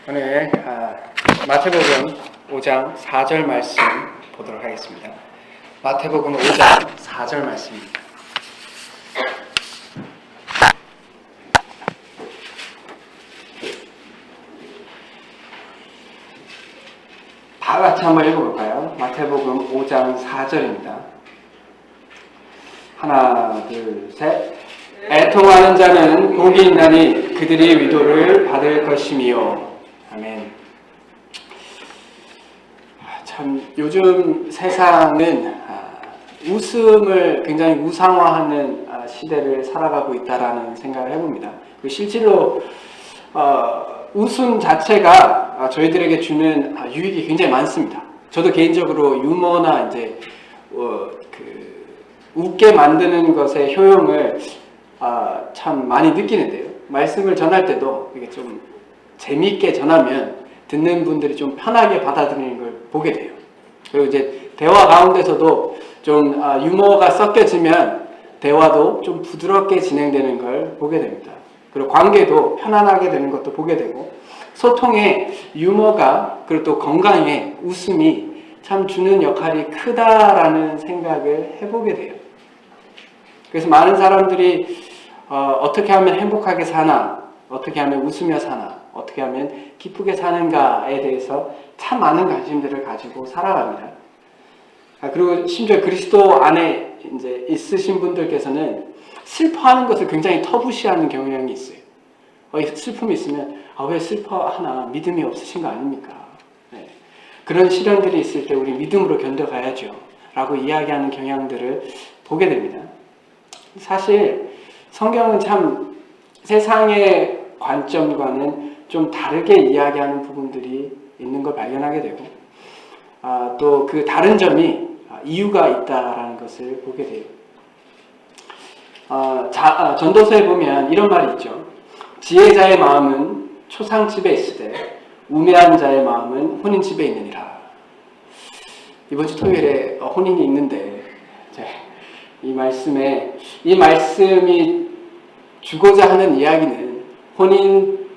오늘 마태복음 5장 4절 말씀 보도록 하겠습니다. 마태복음 5장 4절 말씀입니다. 다 같이 한번 읽어볼까요? 마태복음 5장 4절입니다. 하나, 둘, 셋. 애통하는 자는 복이 있나니 그들이 위로를 받을 것이며. 아멘. 참 요즘 세상은 웃음을 굉장히 우상화하는 시대를 살아가고 있다라는 생각을 해봅니다. 실제로 웃음 자체가 저희들에게 주는 유익이 굉장히 많습니다. 저도 개인적으로 유머나 이제 웃게 만드는 것의 효용을 참 많이 느끼는데요. 말씀을 전할 때도 이게 좀 재미있게 전하면 듣는 분들이 좀 편하게 받아들이는 걸 보게 돼요. 그리고 이제 대화 가운데서도 좀 유머가 섞여지면 대화도 좀 부드럽게 진행되는 걸 보게 됩니다. 그리고 관계도 편안하게 되는 것도 보게 되고, 소통에 유머가 그리고 또 건강에 웃음이 참 주는 역할이 크다라는 생각을 해보게 돼요. 그래서 많은 사람들이 어떻게 하면 행복하게 사나, 어떻게 하면 웃으며 사나, 어떻게 하면 기쁘게 사는가에 대해서 참 많은 관심들을 가지고 살아갑니다. 그리고 심지어 그리스도 안에 이제 있으신 분들께서는 슬퍼하는 것을 굉장히 터부시하는 경향이 있어요. 슬픔이 있으면 왜 슬퍼하나, 믿음이 없으신 거 아닙니까? 네. 그런 시련들이 있을 때 우리 믿음으로 견뎌가야죠 라고 이야기하는 경향들을 보게 됩니다. 사실 성경은 참 세상의 관점과는 좀 다르게 이야기하는 부분들이 있는 걸 발견하게 되고, 또 그 다른 점이 이유가 있다라는 것을 보게 돼요. 전도서에 보면 이런 말이 있죠. 지혜자의 마음은 초상집에 있으되 우매한 자의 마음은 혼인집에 있느니라. 이번 주 토요일에 혼인이 있는데 이 말씀이 주고자 하는 이야기는 혼인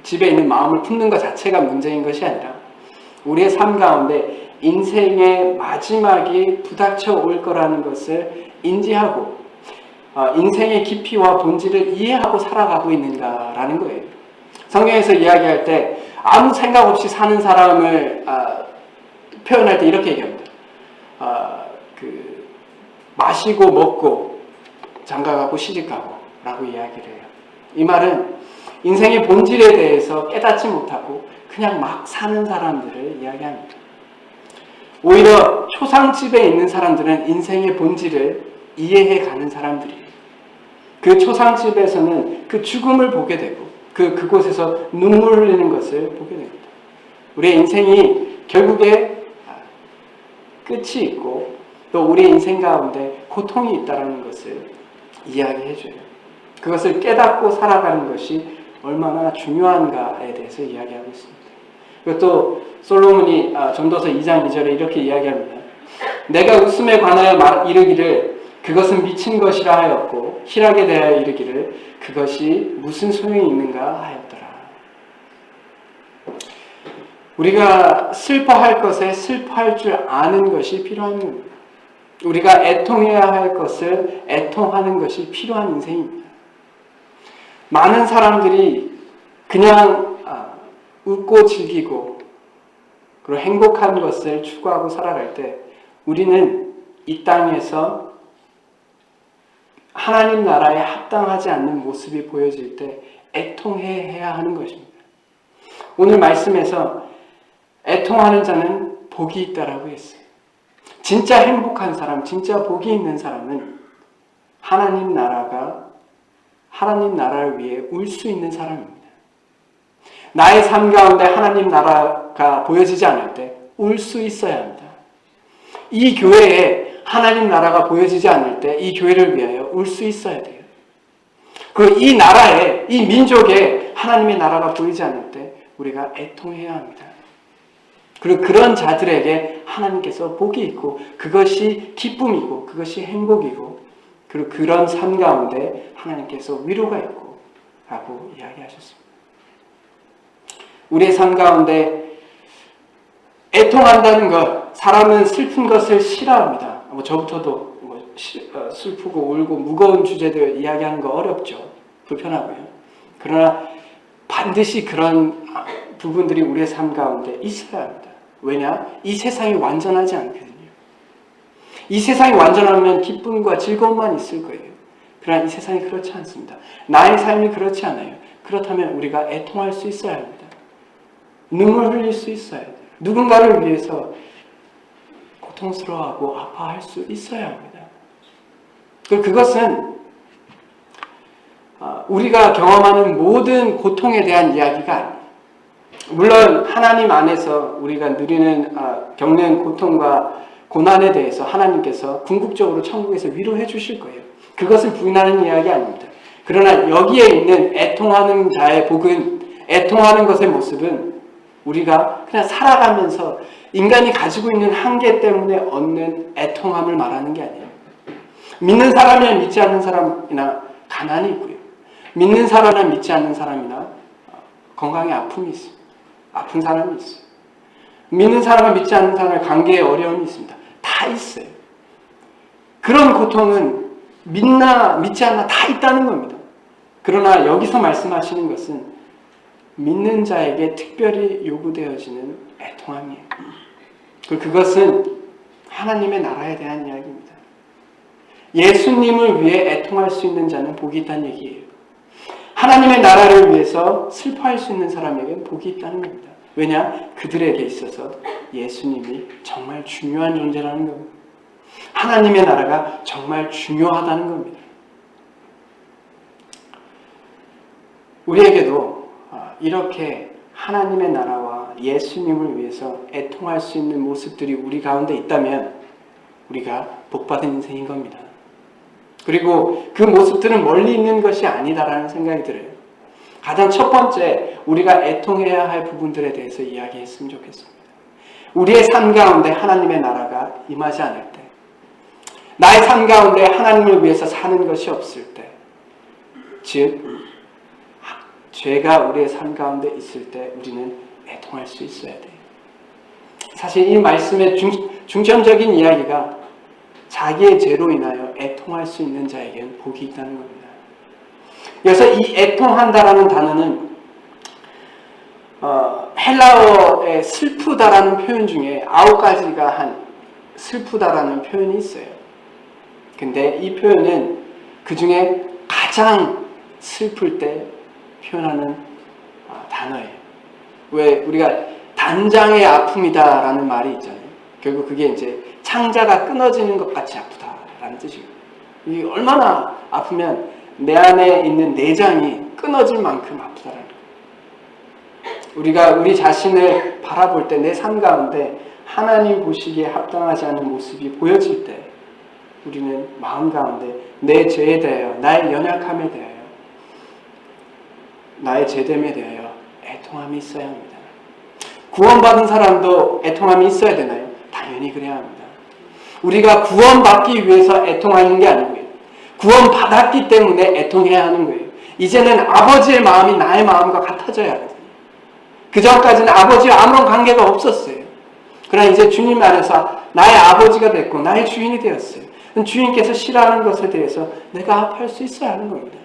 집에 있는 마음을 품는 것 자체가 문제인 것이 아니라 우리의 삶 가운데 인생의 마지막이 부닥쳐 올 거라는 것을 인지하고 인생의 깊이와 본질을 이해하고 살아가고 있는가라는 거예요. 성경에서 이야기할 때 아무 생각 없이 사는 사람을 표현할 때 이렇게 얘기합니다. 마시고 먹고 장가가고 시집가고 라고 이야기를 해요. 이 말은 인생의 본질에 대해서 깨닫지 못하고 그냥 막 사는 사람들을 이야기합니다. 오히려 초상집에 있는 사람들은 인생의 본질을 이해해 가는 사람들이에요. 그 초상집에서는 그 죽음을 보게 되고 그곳에서 눈물 흘리는 것을 보게 됩니다. 우리의 인생이 결국에 끝이 있고 또 우리의 인생 가운데 고통이 있다는 것을 이야기해줘요. 그것을 깨닫고 살아가는 것이 얼마나 중요한가에 대해서 이야기하고 있습니다. 그리고 또 솔로몬이 전도서 2장 2절에 이렇게 이야기합니다. 내가 웃음에 관하여 이르기를 그것은 미친 것이라 하였고 희락에 대하여 이르기를 그것이 무슨 소용이 있는가 하였더라. 우리가 슬퍼할 것에 슬퍼할 줄 아는 것이 필요한 겁니다. 우리가 애통해야 할 것을 애통하는 것이 필요한 인생입니다. 많은 사람들이 그냥 웃고 즐기고 그리고 행복한 것을 추구하고 살아갈 때 우리는 이 땅에서 하나님 나라에 합당하지 않는 모습이 보여질 때 애통해야 하는 것입니다. 오늘 말씀에서 애통하는 자는 복이 있다라고 했어요. 진짜 행복한 사람, 진짜 복이 있는 사람은 하나님 나라를 위해 울 수 있는 사람입니다. 나의 삶 가운데 하나님 나라가 보여지지 않을 때 울 수 있어야 합니다. 이 교회에 하나님 나라가 보여지지 않을 때 이 교회를 위하여 울 수 있어야 돼요. 그리고 이 나라에, 이 민족에 하나님의 나라가 보이지 않을 때 우리가 애통해야 합니다. 그리고 그런 자들에게 하나님께서 복이 있고 그것이 기쁨이고 그것이 행복이고 그리고 그런 삶 가운데 하나님께서 위로가 있고 라고 이야기하셨습니다. 우리의 삶 가운데 애통한다는 것, 사람은 슬픈 것을 싫어합니다. 저부터도 슬프고 울고 무거운 주제들 이야기하는 거 어렵죠. 불편하고요. 그러나 반드시 그런 부분들이 우리의 삶 가운데 있어야 합니다. 왜냐? 이 세상이 완전하지 않거든요. 이 세상이 완전하면 기쁨과 즐거움만 있을 거예요. 그러나 이 세상이 그렇지 않습니다. 나의 삶이 그렇지 않아요. 그렇다면 우리가 애통할 수 있어야 합니다. 눈물 흘릴 수 있어야 돼요. 누군가를 위해서 고통스러워하고 아파할 수 있어야 합니다. 그것은 우리가 경험하는 모든 고통에 대한 이야기가 아니에요. 물론 하나님 안에서 우리가 누리는 겪는 고통과 고난에 대해서 하나님께서 궁극적으로 천국에서 위로해 주실 거예요. 그것을 부인하는 이야기 아닙니다. 그러나 여기에 있는 애통하는 자의 복은, 애통하는 것의 모습은 우리가 그냥 살아가면서 인간이 가지고 있는 한계 때문에 얻는 애통함을 말하는 게 아니에요. 믿는 사람이나 믿지 않는 사람이나 가난이 있고요. 믿는 사람이나 믿지 않는 사람이나 건강에 아픔이 있습니다. 아픈 사람이 있어요. 믿는 사람과 믿지 않는 사람의 관계에 어려움이 있습니다. 다 있어요. 그런 고통은 믿나 믿지 않나 다 있다는 겁니다. 그러나 여기서 말씀하시는 것은 믿는 자에게 특별히 요구되어지는 애통함이에요. 그것은 하나님의 나라에 대한 이야기입니다. 예수님을 위해 애통할 수 있는 자는 복이 있다는 얘기예요. 하나님의 나라를 위해서 슬퍼할 수 있는 사람에게는 복이 있다는 겁니다. 왜냐? 그들에게 있어서 예수님이 정말 중요한 존재라는 겁니다. 하나님의 나라가 정말 중요하다는 겁니다. 우리에게도 이렇게 하나님의 나라와 예수님을 위해서 애통할 수 있는 모습들이 우리 가운데 있다면 우리가 복받은 인생인 겁니다. 그리고 그 모습들은 멀리 있는 것이 아니다라는 생각이 들어요. 가장 첫 번째, 우리가 애통해야 할 부분들에 대해서 이야기했으면 좋겠습니다. 우리의 삶 가운데 하나님의 나라가 임하지 않을 때, 나의 삶 가운데 하나님을 위해서 사는 것이 없을 때, 즉 죄가 우리의 삶 가운데 있을 때 우리는 애통할 수 있어야 돼요. 사실 이 말씀의 중점적인 이야기가 자기의 죄로 인하여 애통할 수 있는 자에게는 복이 있다는 겁니다. 그래서 이 애통한다라는 단어는 헬라어의 슬프다라는 표현 중에 9가지가 한 슬프다라는 표현이 있어요. 근데 이 표현은 그 중에 가장 슬플 때 표현하는 단어예요. 왜 우리가 단장의 아픔이다라는 말이 있잖아요. 결국 그게 이제 창자가 끊어지는 것 같이 아프다라는 뜻이에요. 이게 얼마나 아프면 내 안에 있는 내장이 끊어질 만큼 아프다라는 거예요. 우리가 우리 자신을 바라볼 때 내 삶 가운데 하나님 보시기에 합당하지 않은 모습이 보여질 때 우리는 마음 가운데 내 죄에 대하여, 나의 연약함에 대하여, 나의 죄됨에 대하여 애통함이 있어야 합니다. 구원받은 사람도 애통함이 있어야 되나요? 당연히 그래야 합니다. 우리가 구원받기 위해서 애통하는 게 아니고요. 구원받았기 때문에 애통해야 하는 거예요. 이제는 아버지의 마음이 나의 마음과 같아져야 하거든요. 그 전까지는 아버지와 아무런 관계가 없었어요. 그러나 이제 주님 안에서 나의 아버지가 됐고 나의 주인이 되었어요. 주인께서 싫어하는 것에 대해서 내가 아파할 수 있어야 하는 겁니다.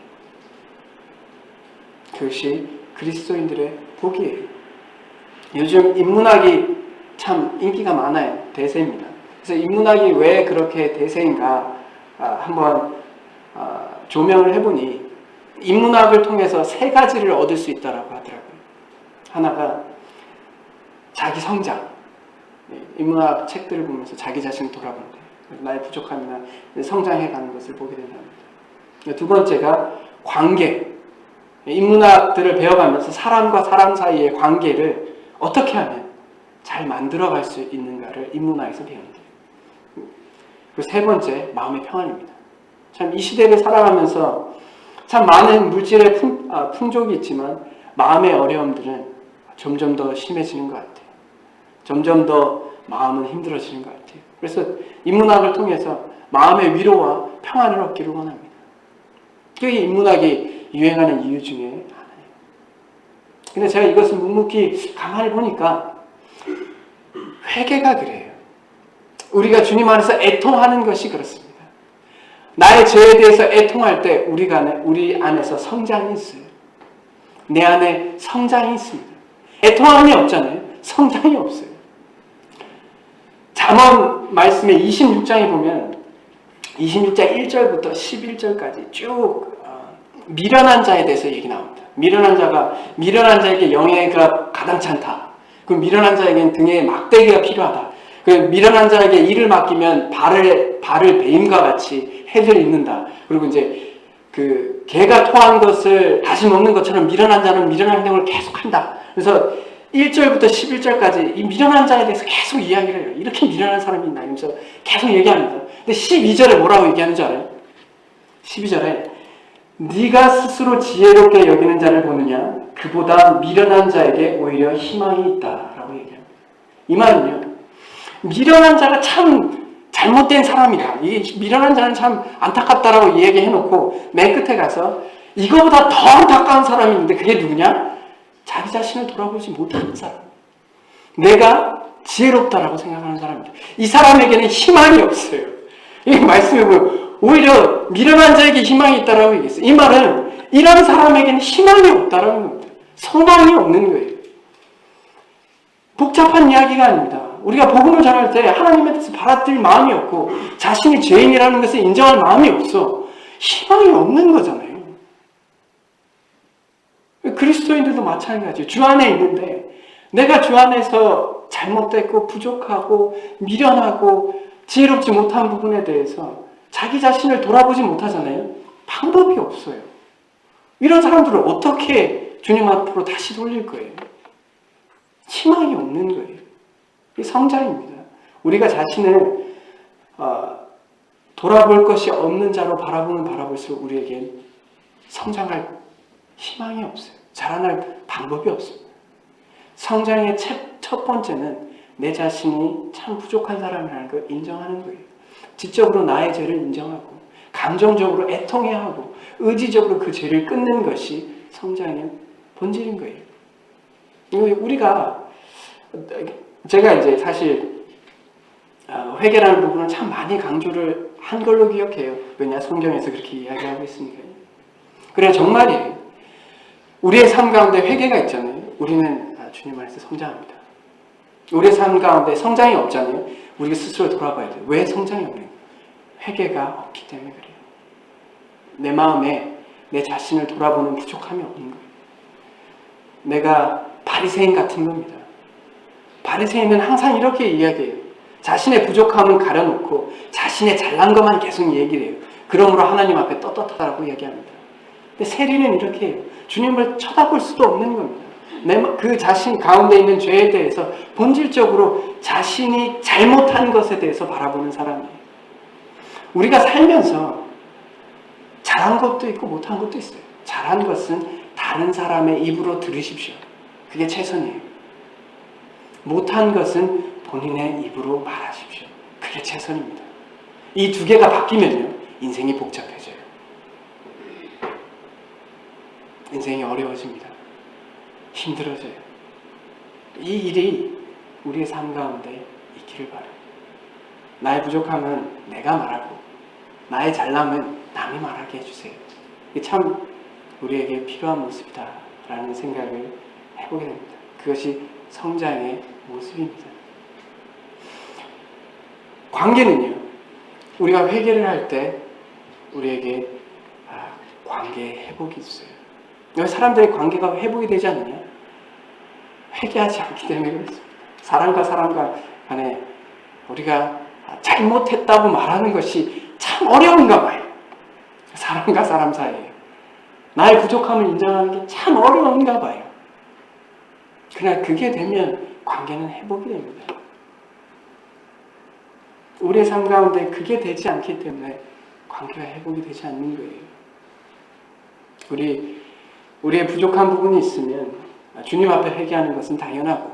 그것이 그리스도인들의 복이에요. 요즘 인문학이 참 인기가 많아요. 대세입니다. 그래서 인문학이 왜 그렇게 대세인가 한번 조명을 해보니 인문학을 통해서 3가지를 얻을 수 있다고 하더라고요. 하나가 자기 성장. 인문학 책들을 보면서 자기 자신을 돌아보는 거예요. 나의 부족함이나 성장해가는 것을 보게 된답니다. 2번째가 관계. 인문학들을 배워가면서 사람과 사람 사이의 관계를 어떻게 하면 잘 만들어갈 수 있는가를 인문학에서 배우는 거예요. 그리고 3번째, 마음의 평안입니다. 참 이 시대를 살아가면서 참 많은 물질의 풍족이 있지만 마음의 어려움들은 점점 더 심해지는 것 같아요. 점점 더 마음은 힘들어지는 것 같아요. 그래서 인문학을 통해서 마음의 위로와 평안을 얻기를 원합니다. 그게 인문학이 유행하는 이유 중에 하나예요. 근데 제가 이것을 묵묵히 가만히 보니까 회개가 그래요. 우리가 주님 안에서 애통하는 것이 그렇습니다. 나의 죄에 대해서 애통할 때 우리 안에서 성장이 있어요. 내 안에 성장이 있습니다. 애통함이 없잖아요. 성장이 없어요. 잠언 말씀에 26장에 보면 26장 1절부터 11절까지 쭉 미련한 자에 대해서 얘기 나옵니다. 미련한 자에게 영예가 가당찮다. 그 미련한 자에게는 등에 막대기가 필요하다. 그 미련한 자에게 일을 맡기면 발을 베임과 같이 해를 입는다. 그리고 이제 그 개가 토한 것을 다시 먹는 것처럼 미련한 자는 미련한 행동을 계속한다. 그래서 1절부터 11절까지 이 미련한 자에 대해서 계속 이야기를 해요. 이렇게 미련한 사람이 있나 이러면서 계속 얘기합니다. 근데 12절에 뭐라고 얘기하는 줄 알아요? 12절에 네가 스스로 지혜롭게 여기는 자를 보느냐 그보다 미련한 자에게 오히려 희망이 있다라고 얘기합니다. 이 말은요, 미련한 자가 참 잘못된 사람이다. 이 미련한 자는 참 안타깝다라고 얘기해놓고 맨 끝에 가서 이거보다 더 안타까운 사람이 있는데 그게 누구냐? 자기 자신을 돌아보지 못하는 사람. 내가 지혜롭다라고 생각하는 사람입니다. 이 사람에게는 희망이 없어요. 이 말씀에 보면 오히려 미련한 자에게 희망이 있다라고 얘기했어요. 이 말은 이런 사람에게는 희망이 없다라는 겁니다. 소망이 없는 거예요. 복잡한 이야기가 아닙니다. 우리가 복음을 전할 때 하나님에 대해서 바라들 마음이 없고 자신이 죄인이라는 것을 인정할 마음이 없어. 희망이 없는 거잖아요. 그리스도인들도 마찬가지예요. 주 안에 있는데 내가 주 안에서 잘못됐고 부족하고 미련하고 지혜롭지 못한 부분에 대해서 자기 자신을 돌아보지 못하잖아요. 방법이 없어요. 이런 사람들을 어떻게 주님 앞으로 다시 돌릴 거예요? 희망이 없는 거예요. 이게 성장입니다. 우리가 자신을 돌아볼 것이 없는 자로 바라볼수록 우리에겐 성장할 희망이 없어요. 자라날 방법이 없습니다. 성장의 첫 번째는 내 자신이 참 부족한 사람이라는 걸 인정하는 거예요. 지적으로 나의 죄를 인정하고 감정적으로 애통해야 하고 의지적으로 그 죄를 끊는 것이 성장의 본질인 거예요. 제가 이제 사실 회개라는 부분은 참 많이 강조를 한 걸로 기억해요. 왜냐, 성경에서 그렇게 이야기하고 있으니까요. 그래, 정말이에요. 우리의 삶 가운데 회개가 있잖아요. 우리는 주님 안에서 성장합니다. 우리의 삶 가운데 성장이 없잖아요. 우리가 스스로 돌아봐야 돼요. 왜 성장이 없는 거예요? 회개가 없기 때문에 그래요. 내 마음에 내 자신을 돌아보는 부족함이 없는 거예요. 내가 바리새인 같은 겁니다. 바리새인은 항상 이렇게 이야기해요. 자신의 부족함은 가려놓고 자신의 잘난 것만 계속 얘기를 해요. 그러므로 하나님 앞에 떳떳하다고 얘기합니다. 근데 세리는 이렇게 해요. 주님을 쳐다볼 수도 없는 겁니다. 그 자신 가운데 있는 죄에 대해서 본질적으로 자신이 잘못한 것에 대해서 바라보는 사람이에요. 우리가 살면서 잘한 것도 있고 못한 것도 있어요. 잘한 것은 다른 사람의 입으로 들으십시오. 그게 최선이에요. 못한 것은 본인의 입으로 말하십시오. 그게 최선입니다. 이 두 개가 바뀌면요, 인생이 복잡해져요. 인생이 어려워집니다. 힘들어져요. 이 일이 우리의 삶 가운데 있기를 바라요. 나의 부족함은 내가 말하고 나의 잘남은 남이 말하게 해주세요. 이게 참 우리에게 필요한 모습이다라는 생각을 해보게 됩니다. 그것이 성장의 모습입니다. 관계는요, 우리가 회개를 할 때 우리에게 관계 회복이 있어요. 사람들의 관계가 회복이 되지 않느냐? 회개하지 않기 때문에 그렇습니다. 사람과 사람 간에 우리가 잘못했다고 말하는 것이 참 어려운가 봐요. 사람과 사람 사이에 나의 부족함을 인정하는 게 참 어려운가 봐요. 그러나 그게 되면 관계는 회복이 됩니다. 우리의 삶 가운데 그게 되지 않기 때문에 관계가 회복이 되지 않는 거예요. 우리의 부족한 부분이 있으면 주님 앞에 회개하는 것은 당연하고,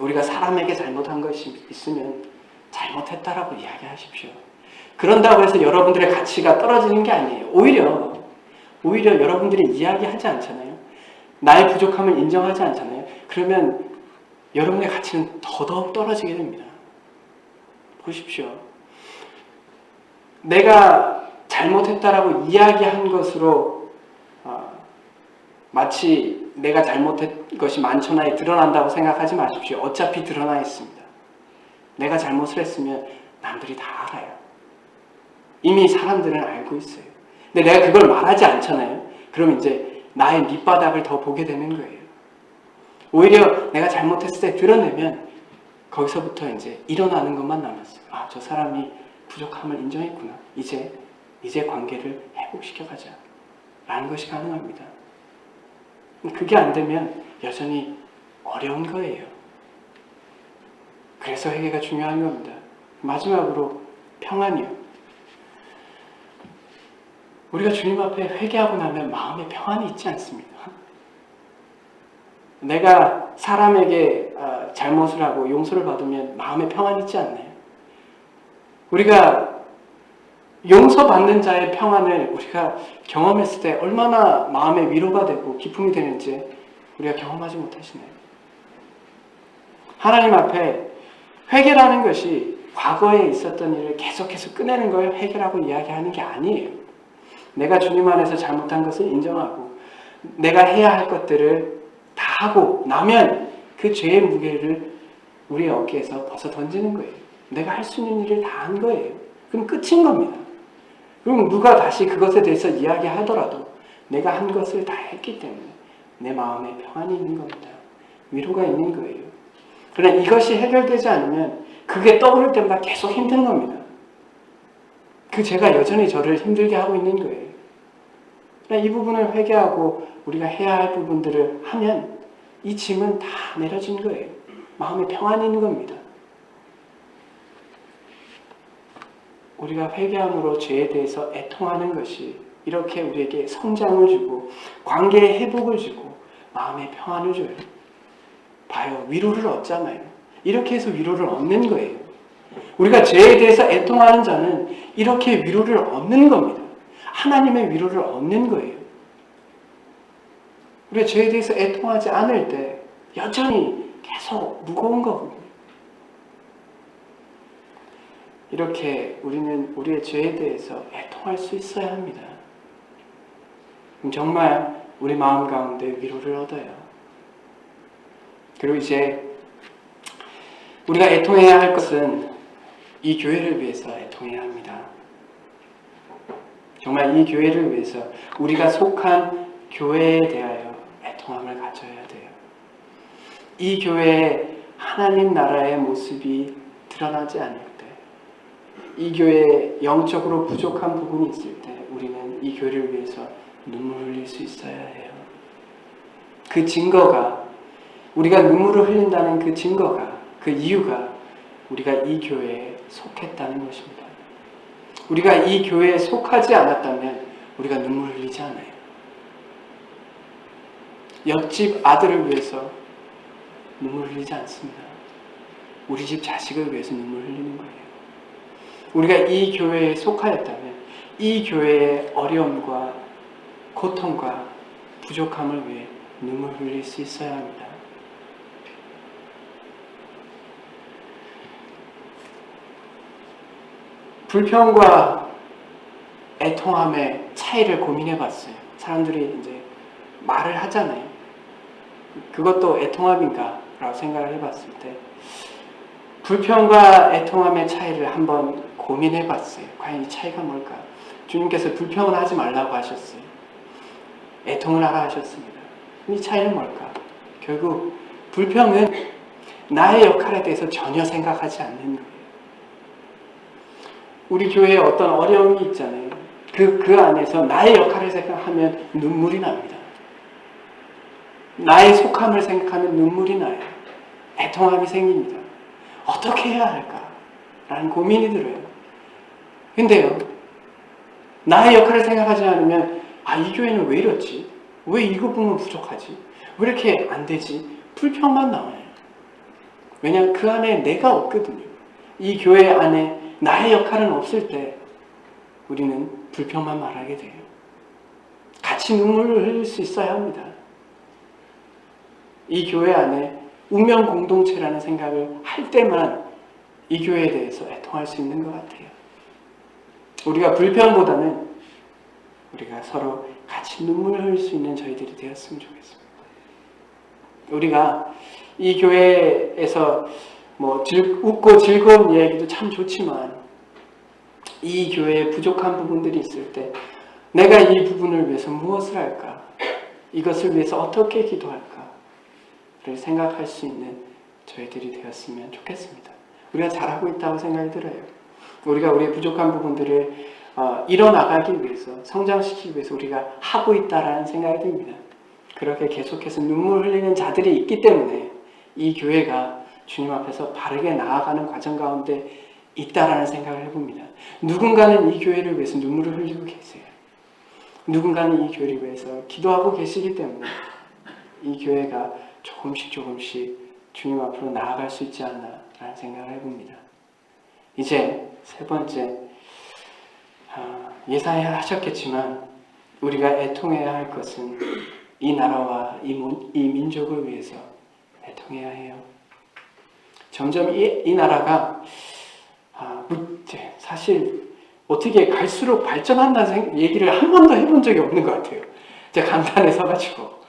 우리가 사람에게 잘못한 것이 있으면 잘못했다라고 이야기하십시오. 그런다고 해서 여러분들의 가치가 떨어지는 게 아니에요. 오히려 여러분들이 이야기하지 않잖아요. 나의 부족함을 인정하지 않잖아요. 그러면 여러분의 가치는 더더욱 떨어지게 됩니다. 보십시오. 내가 잘못했다라고 이야기한 것으로 마치 내가 잘못한 것이 만천하에 드러난다고 생각하지 마십시오. 어차피 드러나 있습니다. 내가 잘못을 했으면 남들이 다 알아요. 이미 사람들은 알고 있어요. 근데 내가 그걸 말하지 않잖아요. 그럼 이제 나의 밑바닥을 더 보게 되는 거예요. 오히려 내가 잘못했을 때 드러내면 거기서부터 이제 일어나는 것만 남았어요. 아, 저 사람이 부족함을 인정했구나. 이제 관계를 회복시켜가자. 라는 것이 가능합니다. 그게 안 되면 여전히 어려운 거예요. 그래서 회개가 중요한 겁니다. 마지막으로 평안이요. 우리가 주님 앞에 회개하고 나면 마음에 평안이 있지 않습니까? 내가 사람에게 잘못을 하고 용서를 받으면 마음에 평안이 있지 않나요? 우리가 용서받는 자의 평안을 우리가 경험했을 때 얼마나 마음의 위로가 되고 기쁨이 되는지 우리가 경험하지 못하시나요? 하나님 앞에 회개라는 것이 과거에 있었던 일을 계속해서 꺼내는 걸 회개라고 이야기하는 게 아니에요. 내가 주님 안에서 잘못한 것을 인정하고 내가 해야 할 것들을 다 하고 나면 그 죄의 무게를 우리의 어깨에서 벗어 던지는 거예요. 내가 할 수 있는 일을 다 한 거예요. 그럼 끝인 겁니다. 그럼 누가 다시 그것에 대해서 이야기하더라도 내가 한 것을 다 했기 때문에 내 마음에 평안이 있는 겁니다. 위로가 있는 거예요. 그러나 이것이 해결되지 않으면 그게 떠오를 때마다 계속 힘든 겁니다. 그 죄가 여전히 저를 힘들게 하고 있는 거예요. 그러나 이 부분을 회개하고 우리가 해야 할 부분들을 하면 이 짐은 다 내려진 거예요. 마음에 평안이 있는 겁니다. 우리가 회개함으로 죄에 대해서 애통하는 것이 이렇게 우리에게 성장을 주고 관계의 회복을 주고 마음의 평안을 줘요. 봐요. 위로를 얻잖아요. 이렇게 해서 위로를 얻는 거예요. 우리가 죄에 대해서 애통하는 자는 이렇게 위로를 얻는 겁니다. 하나님의 위로를 얻는 거예요. 우리가 죄에 대해서 애통하지 않을 때 여전히 계속 무거운 거거든요. 이렇게 우리는 우리의 죄에 대해서 애통할 수 있어야 합니다. 그럼 정말 우리 마음 가운데 위로를 얻어요. 그리고 이제 우리가 애통해야 할 것은 이 교회를 위해서 애통해야 합니다. 정말 이 교회를 위해서 우리가 속한 교회에 대하여 애통함을 가져야 돼요. 이 교회에 하나님 나라의 모습이 드러나지 않을 때, 이 교회에 영적으로 부족한 부분이 있을 때 우리는 이 교회를 위해서 눈물을 흘릴 수 있어야 해요. 그 증거가, 우리가 눈물을 흘린다는 그 증거가, 그 이유가 우리가 이 교회에 속했다는 것입니다. 우리가 이 교회에 속하지 않았다면 우리가 눈물을 흘리지 않아요. 옆집 아들을 위해서 눈물을 흘리지 않습니다. 우리 집 자식을 위해서 눈물을 흘리는 거예요. 우리가 이 교회에 속하였다면 이 교회의 어려움과 고통과 부족함을 위해 눈물을 흘릴 수 있어야 합니다. 불평과 애통함의 차이를 고민해 봤어요. 사람들이 이제 말을 하잖아요. 그것도 애통함인가? 라고 생각을 해봤을 때 불평과 애통함의 차이를 한번 고민해 봤어요. 과연 이 차이가 뭘까? 주님께서 불평을 하지 말라고 하셨어요. 애통을 하라 하셨습니다. 이 차이는 뭘까? 결국 불평은 나의 역할에 대해서 전혀 생각하지 않는 거예요. 우리 교회에 어떤 어려움이 있잖아요. 그 안에서 나의 역할을 생각하면 눈물이 납니다. 나의 속함을 생각하면 눈물이 나요. 애통함이 생깁니다. 어떻게 해야 할까? 라는 고민이 들어요. 근데요, 나의 역할을 생각하지 않으면 이 교회는 왜 이렇지? 왜 이거 보면 부족하지? 왜 이렇게 안 되지? 불평만 나와요. 왜냐하면 그 안에 내가 없거든요. 이 교회 안에 나의 역할은 없을 때 우리는 불평만 말하게 돼요. 같이 눈물을 흘릴 수 있어야 합니다. 이 교회 안에 운명 공동체라는 생각을 할 때만 이 교회에 대해서 애통할 수 있는 것 같아요. 우리가 불평보다는 우리가 서로 같이 눈물을 흘릴 수 있는 저희들이 되었으면 좋겠습니다. 우리가 이 교회에서 웃고 즐거운 이야기도 참 좋지만 이 교회에 부족한 부분들이 있을 때 내가 이 부분을 위해서 무엇을 할까? 이것을 위해서 어떻게 기도할까? 를 생각할 수 있는 저희들이 되었으면 좋겠습니다. 우리가 잘하고 있다고 생각이 들어요. 우리가 우리의 부족한 부분들을 이뤄나가기 위해서, 성장시키기 위해서 우리가 하고 있다라는 생각이 듭니다. 그렇게 계속해서 눈물 흘리는 자들이 있기 때문에 이 교회가 주님 앞에서 바르게 나아가는 과정 가운데 있다라는 생각을 해봅니다. 누군가는 이 교회를 위해서 눈물을 흘리고 계세요. 누군가는 이 교회를 위해서 기도하고 계시기 때문에 이 교회가 조금씩 주님 앞으로 나아갈 수 있지 않나라는 생각을 해봅니다. 이제 세 번째, 예상해야 하셨겠지만 우리가 애통해야 할 것은 이 나라와 이 민족을 위해서 애통해야 해요. 점점 이 나라가 사실 어떻게 갈수록 발전한다는 얘기를 한 번도 해본 적이 없는 것 같아요. 제가 강단에 서가지고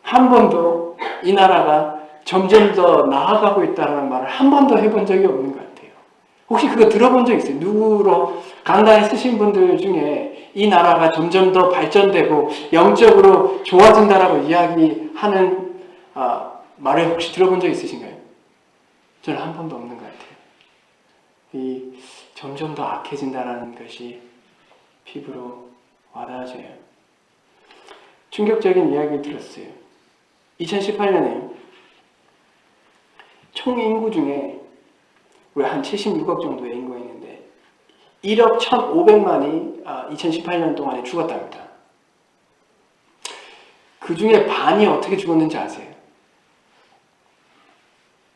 한 번도 이 나라가 점점 더 나아가고 있다는 말을 한 번도 해본 적이 없는 것 같아요. 혹시 그거 들어본 적 있어요? 누구로 강단에 쓰신 분들 중에 이 나라가 점점 더 발전되고 영적으로 좋아진다라고 이야기하는 말을 혹시 들어본 적 있으신가요? 저는 한 번도 없는 것 같아요. 이 점점 더 악해진다는 것이 피부로 와닿아져요. 충격적인 이야기를 들었어요. 2018년에 총 인구 중에 우리 한 76억 정도의 인구가 있는데 1억 1,500만이 2018년 동안에 죽었답니다. 그 중에 반이 어떻게 죽었는지 아세요?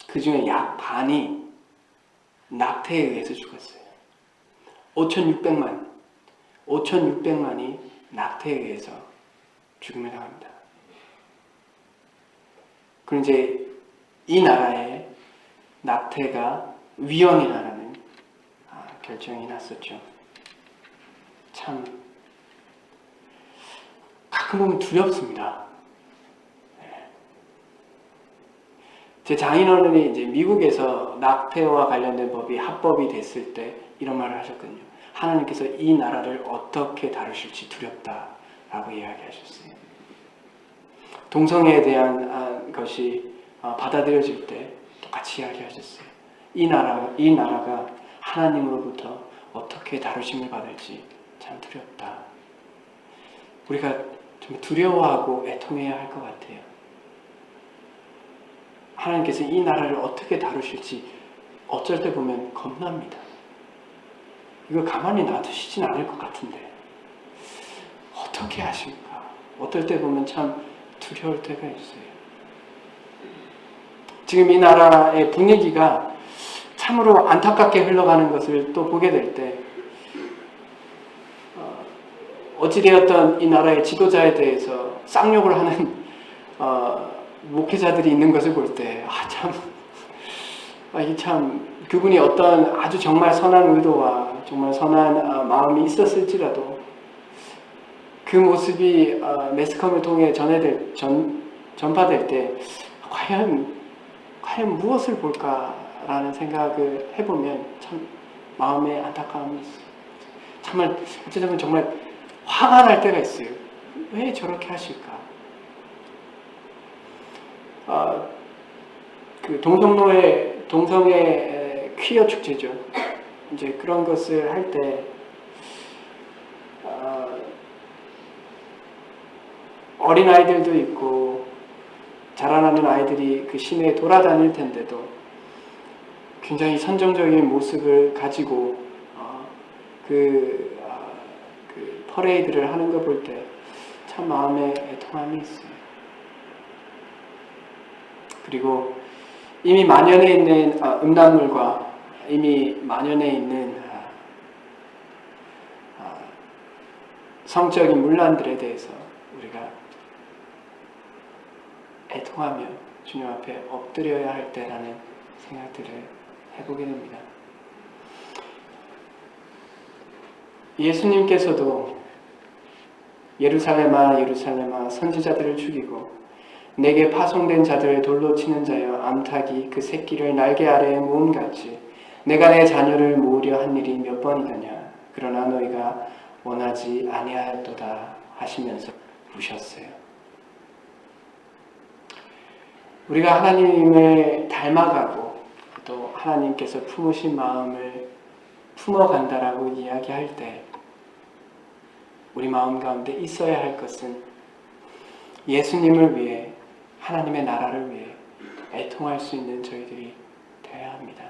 그 중에 약 반이 낙태에 의해서 죽었어요. 5,600만이 낙태에 의해서 죽음을 당합니다. 그리고 이제 이 나라에 낙태가 위헌이라는 결정이 났었죠. 참 가끔 보면 두렵습니다. 제 장인어른이 이제 미국에서 낙태와 관련된 법이 합법이 됐을 때 이런 말을 하셨거든요. 하나님께서 이 나라를 어떻게 다루실지 두렵다라고 이야기하셨어요. 동성애에 대한 것이 받아들여질 때 똑같이 이야기하셨어요. 이 나라가 하나님으로부터 어떻게 다루심을 받을지 참 두렵다. 우리가 좀 두려워하고 애통해야 할 것 같아요. 하나님께서 이 나라를 어떻게 다루실지 어쩔 때 보면 겁납니다. 이걸 가만히 놔두시진 않을 것 같은데 어떻게 하실까? 어떨 때 보면 참 두려울 때가 있어요. 지금 이 나라의 분위기가 참으로 안타깝게 흘러가는 것을 또 보게 될 때 어찌되었던 이 나라의 지도자에 대해서 쌍욕을 하는 목회자들이 있는 것을 볼 때 그분이 어떤 아주 정말 선한 의도와 정말 선한 마음이 있었을지라도 그 모습이 매스컴을 통해 전파될 때 과연 무엇을 볼까라는 생각을 해보면 참 마음에 안타까움이 있어요. 어쩌면 정말 화가 날 때가 있어요. 왜 저렇게 하실까? 그 동성애 퀴어 축제죠. 이제 그런 것을 할 때 어린 아이들도 있고 자라나는 아이들이 그 시내에 돌아다닐 텐데도 굉장히 선정적인 모습을 가지고 그 퍼레이드를 하는 거 볼 때 참 마음에 애통함이 있어요. 그리고 이미 만연해 있는 음란물과 이미 만연해 있는 성적인 문란들에 대해서 우리가 애통하며 주님 앞에 엎드려야 할 때라는 생각들을 해보게 됩니다. 예수님께서도 예루살렘아 예루살렘아 선지자들을 죽이고 내게 파송된 자들을 돌로 치는 자여 암탉이 그 새끼를 날개 아래에 모음같이 내가 내 자녀를 모으려 한 일이 몇 번이더냐. 그러나 너희가 원하지 아니하였도다 하시면서 우셨어요. 우리가 하나님을 닮아가고 또 하나님께서 품으신 마음을 품어간다라고 이야기할 때 우리 마음 가운데 있어야 할 것은 예수님을 위해 하나님의 나라를 위해 애통할 수 있는 저희들이 되어야 합니다.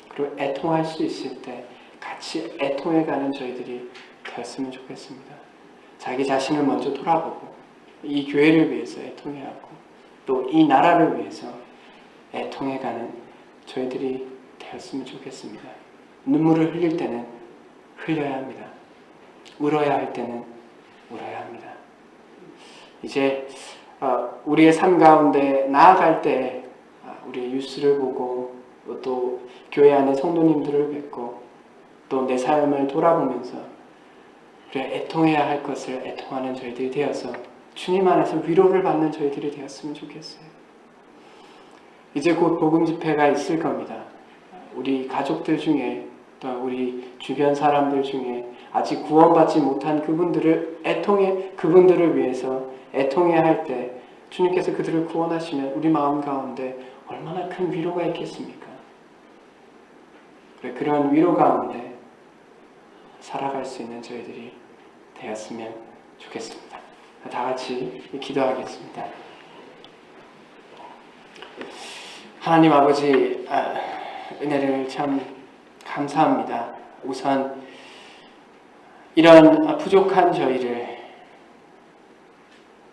그리고 애통할 수 있을 때 같이 애통해가는 저희들이 되었으면 좋겠습니다. 자기 자신을 먼저 돌아보고 이 교회를 위해서 애통해야 하고 또 이 나라를 위해서 애통해가는 저희들이 되었으면 좋겠습니다. 눈물을 흘릴 때는 흘려야 합니다. 울어야 할 때는 울어야 합니다. 이제 우리의 삶 가운데 나아갈 때 우리의 뉴스를 보고 또 교회 안에 성도님들을 뵙고 또 내 삶을 돌아보면서 그래 애통해야 할 것을 애통하는 저희들이 되어서 주님 안에서 위로를 받는 저희들이 되었으면 좋겠어요. 이제 곧 복음 집회가 있을 겁니다. 우리 가족들 중에 또 우리 주변 사람들 중에 아직 구원받지 못한 그분들을 위해서 애통해야 할 때 주님께서 그들을 구원하시면 우리 마음 가운데 얼마나 큰 위로가 있겠습니까? 그래, 그런 위로 가운데 살아갈 수 있는 저희들이 되었으면 좋겠습니다. 다 같이 기도하겠습니다. 하나님 아버지, 은혜를 참 감사합니다. 우선 이런 부족한 저희를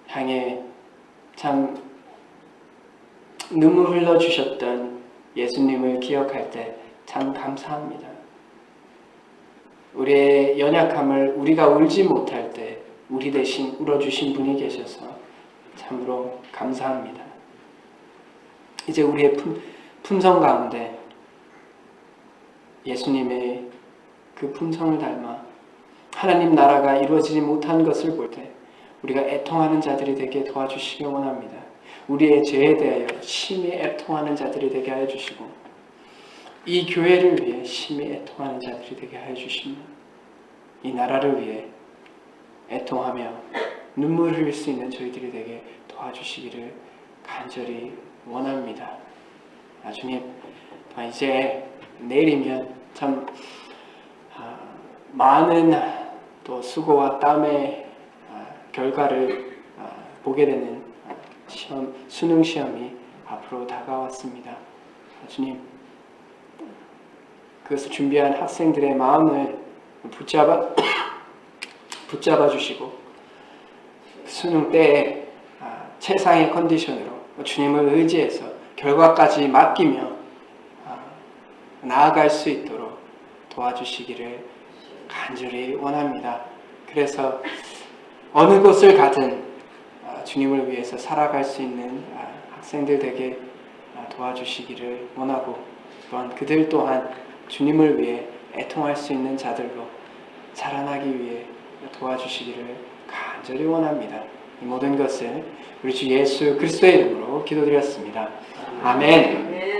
향해 참 눈물 흘려주셨던 예수님을 기억할 때 참 감사합니다. 우리의 연약함을 우리가 울지 못할 때 우리 대신 울어주신 분이 계셔서 참으로 감사합니다. 이제 우리의 품성 가운데 예수님의 그 품성을 닮아 하나님 나라가 이루어지지 못한 것을 볼 때 우리가 애통하는 자들이 되게 도와주시기 원합니다. 우리의 죄에 대하여 심히 애통하는 자들이 되게 하여 주시고 이 교회를 위해 심히 애통하는 자들이 되게 하여 주시며 이 나라를 위해 애통하며 눈물 흘릴 수 있는 저희들이 되게 도와주시기를 간절히 원합니다. 주님, 이제 내일이면 참 많은 또 수고와 땀의 결과를 보게 되는 수능 시험이 앞으로 다가왔습니다. 주님, 그것을 준비한 학생들의 마음을 붙잡아 주시고 수능 때에 최상의 컨디션으로 주님을 의지해서 결과까지 맡기며 나아갈 수 있도록 도와주시기를 간절히 원합니다. 그래서 어느 곳을 가든 주님을 위해서 살아갈 수 있는 학생들 되게 도와주시기를 원하고 또한 그들 또한 주님을 위해 애통할 수 있는 자들로 자라나기 위해 도와주시기를 간절히 원합니다. 이 모든 것을 우리 주 예수 그리스도의 이름으로 기도드렸습니다. 아멘.